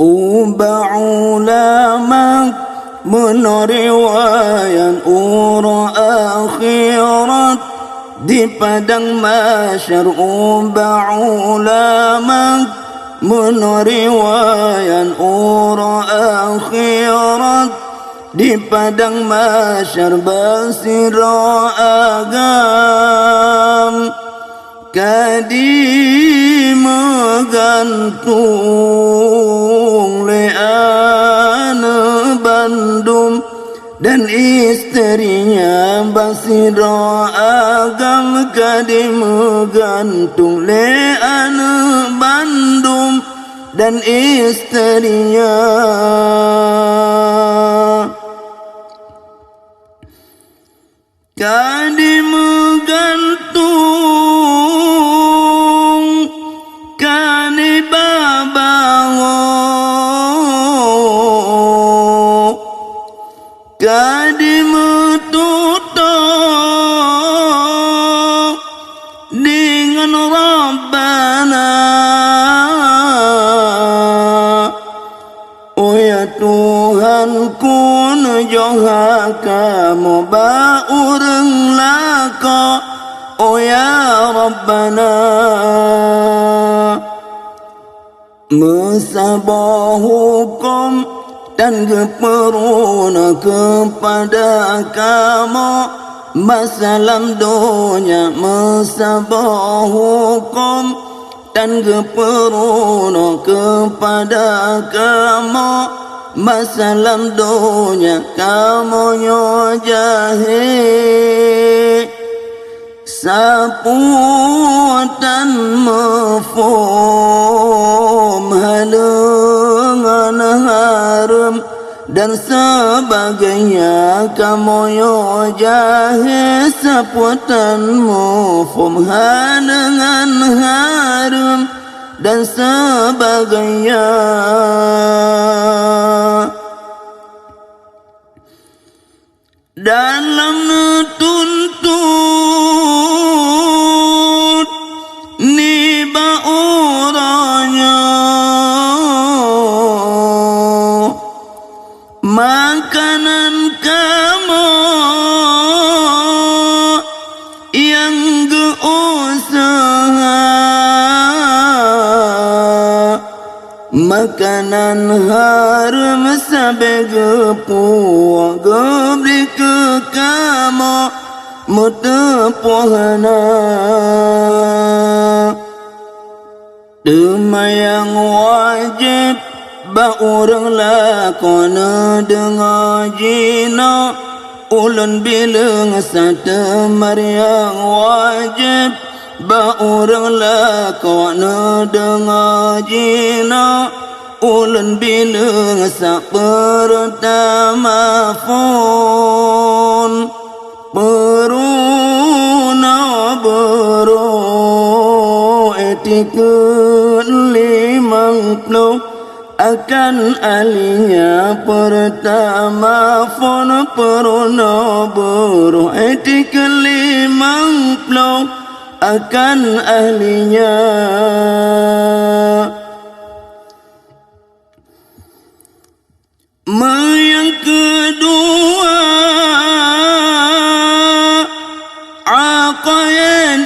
Ubah ulama meneriwayan ura akhirat di padang mahsyar. Ubah ulama meneriwayan ura akhirat di padang mahsyar. Basira agam kadi menggantung leana bandum dan istrinya. Basira agam kadi menggantung leana bandum dan istrinya. Kadi menggantung kani babango, kadi metutup dengan Rabbana. Oh ya Tuhanku, nujoha kamu baureng laka. Oh ya Rabbana, mesabah hukum dan keperuna kepada kamu masalam dunia. Mesabah hukum dan keperuna kepada kamu masalam dunia. Kamu nyojahi sapuatan mafhum halengan harum dan sebagainya. Kamu nyojahi sapuatan mafhum halengan harum dan sebagainya. Dalam nutuntut niba orangnya makanan kamu yang geusaha, makanan harum sabe gepuah gebri ke kamu mutepohana. Demayang wajib ba urang lakona dengar jina ulun bilang satemar yang wajib ba urang lakona dengar jina ulun bilang sa pertama pun peruna bero etikun 50 akan alinya pertama pun peruna bero etikun 50 akan ahlinya. Yang kedua aqayan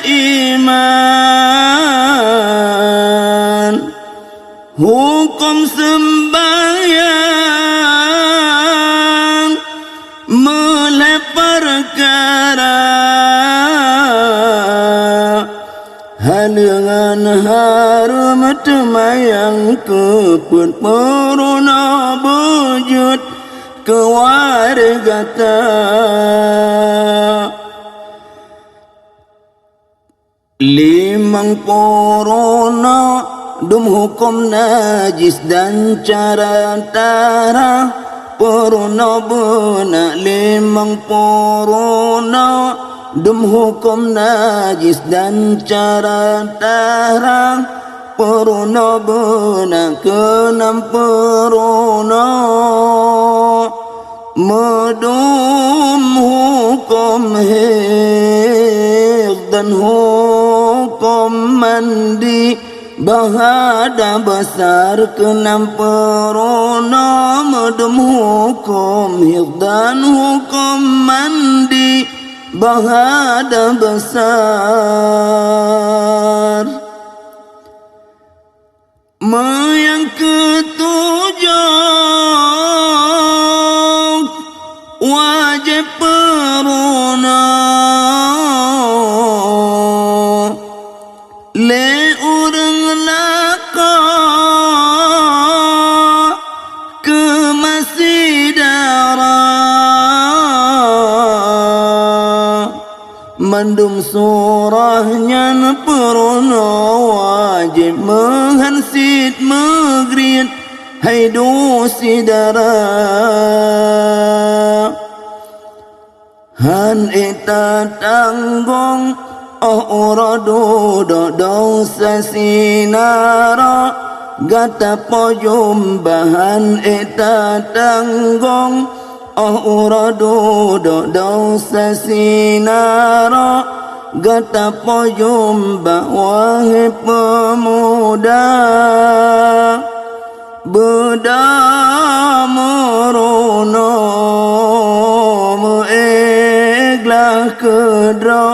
iman, hukum sembahyang mulai perkara halangan harum temayang kepun peruna bujut kewargata. Limang peruna dum hukum najis dan cara tara peruna bena. Limang peruna dum hukum najis dan cara tara peruna bena. Kenam peruna medum hukum hid dan hukum mandi bahada besar kenam perona medem hukum hifdan hukum mandi bahada besar yang ketujuh wajib perona le orang laka ke masjid mandum surahnya perona wajib menghansit megrit hai dosi dara han eta tanggong uradu dosa sinara gata pojum bahan eta tanggong uradu dosa sinara gata pojum wahai pemuda beda merono meeglah kedra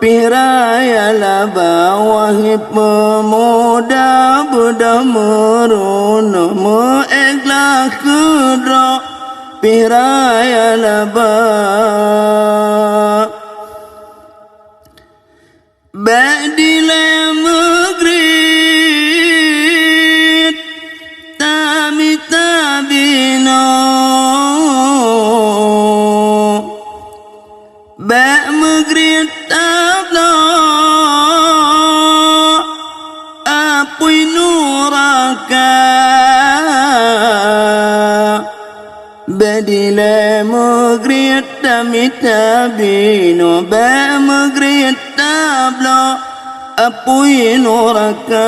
piraya laba wahai pemuda beda merono meeglah kedra piraya laba badila maghrib tabina ba maghrib tabla apui nuraka badila maghrib tabina ba maghrib tabla apui nuraka